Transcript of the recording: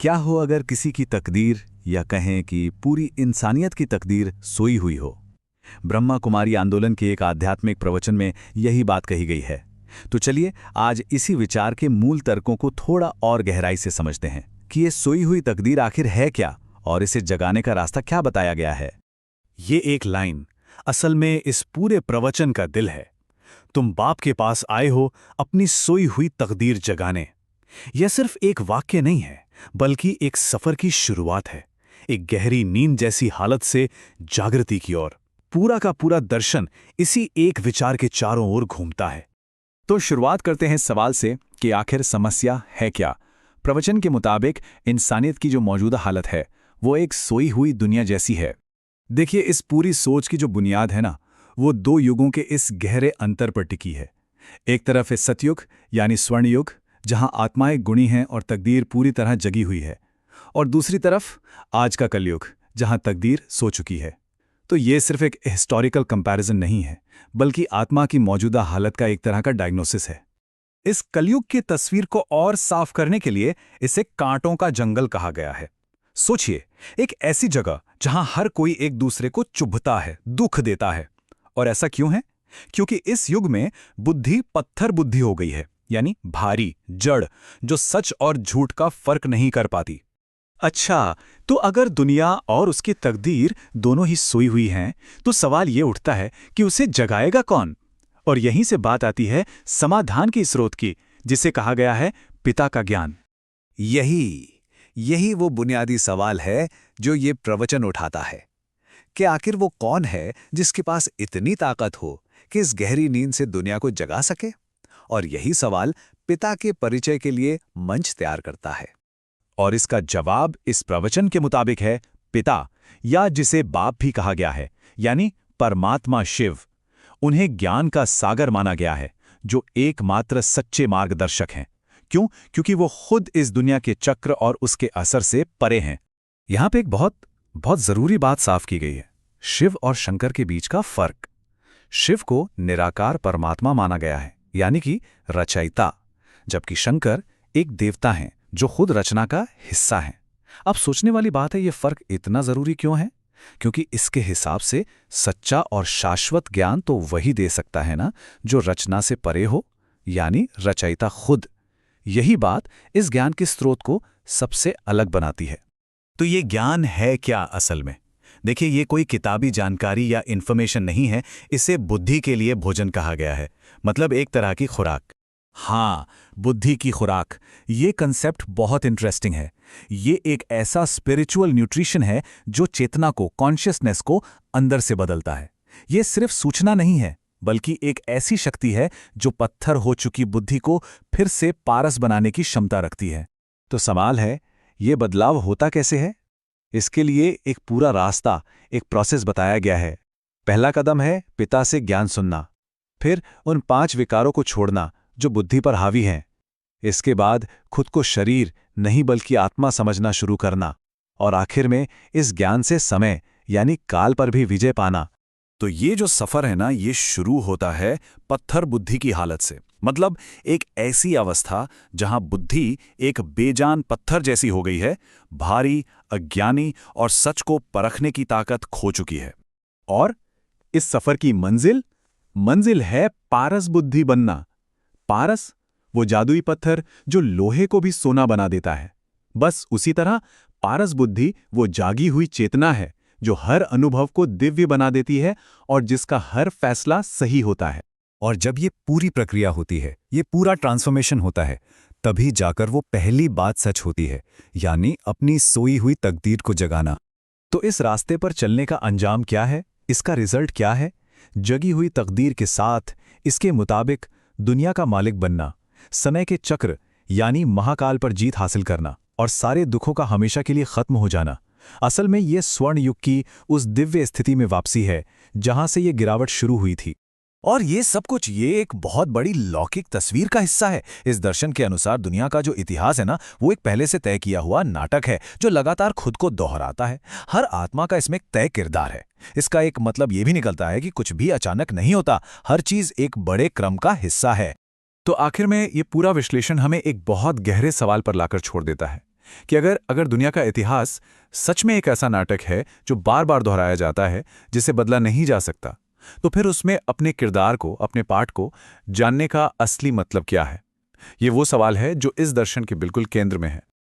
क्या हो अगर किसी की तकदीर या कहें कि पूरी इंसानियत की तकदीर सोई हुई हो। ब्रह्मा कुमारी आंदोलन के एक आध्यात्मिक प्रवचन में यही बात कही गई है। तो चलिए आज इसी विचार के मूल तर्कों को थोड़ा और गहराई से समझते हैं कि ये सोई हुई तकदीर आखिर है क्या और इसे जगाने का रास्ता क्या बताया गया है। ये एक लाइन असल में इस पूरे प्रवचन का दिल है। तुम बाप के पास आए हो अपनी सोई हुई तकदीर जगाने। यह सिर्फ एक वाक्य नहीं है, बल्कि एक सफर की शुरुआत है, एक गहरी नींद जैसी हालत से जागृति की ओर। पूरा का पूरा दर्शन इसी एक विचार के चारों ओर घूमता है। तो शुरुआत करते हैं सवाल से कि आखिर समस्या है क्या। प्रवचन के मुताबिक इंसानियत की जो मौजूदा हालत है वो एक सोई हुई दुनिया जैसी है। देखिए, इस पूरी सोच की जो बुनियाद है ना, वो दो युगों के इस गहरे अंतर पर टिकी है। एक तरफ है सतयुग यानी स्वर्ण युग, जहां आत्माएं गुणी हैं और तकदीर पूरी तरह जगी हुई है, और दूसरी तरफ आज का कलयुग, जहां तकदीर सो चुकी है। तो ये सिर्फ एक हिस्टोरिकल कंपैरिजन नहीं है, बल्कि आत्मा की मौजूदा हालत का एक तरह का डायग्नोसिस है। इस कलयुग की तस्वीर को और साफ करने के लिए इसे कांटों का जंगल कहा गया है। सोचिए, एक ऐसी जगह जहां हर कोई एक दूसरे को चुभता है, दुख देता है। और ऐसा क्यों है? क्योंकि इस युग में बुद्धि पत्थर बुद्धि हो गई है, यानी भारी, जड़, जो सच और झूठ का फर्क नहीं कर पाती। अच्छा, तो अगर दुनिया और उसकी तकदीर दोनों ही सोई हुई हैं, तो सवाल ये उठता है कि उसे जगाएगा कौन? और यहीं से बात आती है समाधान के स्रोत की, जिसे कहा गया है पिता का ज्ञान। यही वो बुनियादी सवाल है जो ये प्रवचन उठाता है कि आखिर वो कौन है जिसके पास इतनी ताकत हो कि इस गहरी नींद से दुनिया को जगा सके। और यही सवाल पिता के परिचय के लिए मंच तैयार करता है। और इसका जवाब इस प्रवचन के मुताबिक है पिता, या जिसे बाप भी कहा गया है, यानी परमात्मा शिव। उन्हें ज्ञान का सागर माना गया है, जो एकमात्र सच्चे मार्गदर्शक हैं। क्यों? क्योंकि वो खुद इस दुनिया के चक्र और उसके असर से परे हैं। यहां पे एक बहुत जरूरी बात साफ की गई है, शिव और शंकर के बीच का फर्क। शिव को निराकार परमात्मा माना गया है, यानी कि रचयिता, जबकि शंकर एक देवता हैं जो खुद रचना का हिस्सा हैं। अब सोचने वाली बात है, ये फर्क इतना जरूरी क्यों है? क्योंकि इसके हिसाब से सच्चा और शाश्वत ज्ञान तो वही दे सकता है ना, जो रचना से परे हो, यानी रचयिता खुद। यही बात इस ज्ञान के स्रोत को सबसे अलग बनाती है। तो ये ज्ञान है क्या असल में? देखिए, ये कोई किताबी जानकारी या इन्फॉर्मेशन नहीं है। इसे बुद्धि के लिए भोजन कहा गया है, मतलब एक तरह की खुराक। हाँ, बुद्धि की खुराक, ये कंसेप्ट बहुत इंटरेस्टिंग है। ये एक ऐसा स्पिरिचुअल न्यूट्रिशन है जो चेतना को, कॉन्शियसनेस को अंदर से बदलता है। ये सिर्फ सूचना नहीं है, बल्कि एक ऐसी शक्ति है जो पत्थर हो चुकी बुद्धि को फिर से पारस बनाने की क्षमता रखती है। तो सवाल है, ये बदलाव होता कैसे है? इसके लिए एक पूरा रास्ता, एक प्रोसेस बताया गया है। पहला कदम है पिता से ज्ञान सुनना, फिर उन 5 विकारों को छोड़ना जो बुद्धि पर हावी हैं। इसके बाद खुद को शरीर नहीं बल्कि आत्मा समझना शुरू करना, और आखिर में इस ज्ञान से समय यानी काल पर भी विजय पाना। तो ये जो सफर है ना, ये शुरू होता है पत्थर बुद्धि की हालत से, मतलब एक ऐसी अवस्था जहां बुद्धि एक बेजान पत्थर जैसी हो गई है, भारी, अज्ञानी और सच को परखने की ताकत खो चुकी है। और इस सफर की मंजिल है पारस बुद्धि बनना। पारस, वो जादुई पत्थर जो लोहे को भी सोना बना देता है। बस उसी तरह पारस बुद्धि वो जागी हुई चेतना है जो हर अनुभव को दिव्य बना देती है और जिसका हर फैसला सही होता है। और जब ये पूरी प्रक्रिया होती है, ये पूरा ट्रांसफॉर्मेशन होता है, तभी जाकर वो पहली बात सच होती है, यानी अपनी सोई हुई तकदीर को जगाना। तो इस रास्ते पर चलने का अंजाम क्या है? इसका रिजल्ट क्या है? जगी हुई तकदीर के साथ इसके मुताबिक दुनिया का मालिक बनना, समय के चक्र यानी महाकाल पर जीत हासिल करना, और सारे दुखों का हमेशा के लिए खत्म हो जाना। असल में ये स्वर्ण युग की उस दिव्य स्थिति में वापसी है जहां से ये गिरावट शुरू हुई थी। और ये सब कुछ ये एक बहुत बड़ी लौकिक तस्वीर का हिस्सा है। इस दर्शन के अनुसार दुनिया का जो इतिहास है ना, वो एक पहले से तय किया हुआ नाटक है जो लगातार खुद को दोहराता है। हर आत्मा का इसमें एक तय किरदार है। इसका एक मतलब ये भी निकलता है कि कुछ भी अचानक नहीं होता, हर चीज एक बड़े क्रम का हिस्सा है। तो आखिर में ये पूरा विश्लेषण हमें एक बहुत गहरे सवाल पर लाकर छोड़ देता है कि अगर दुनिया का इतिहास सच में एक ऐसा नाटक है जो बार बार दोहराया जाता है, जिसे बदला नहीं जा सकता, तो फिर उसमें अपने किरदार को, अपने पाठ को जानने का असली मतलब क्या है? ये वो सवाल है जो इस दर्शन के बिल्कुल केंद्र में है।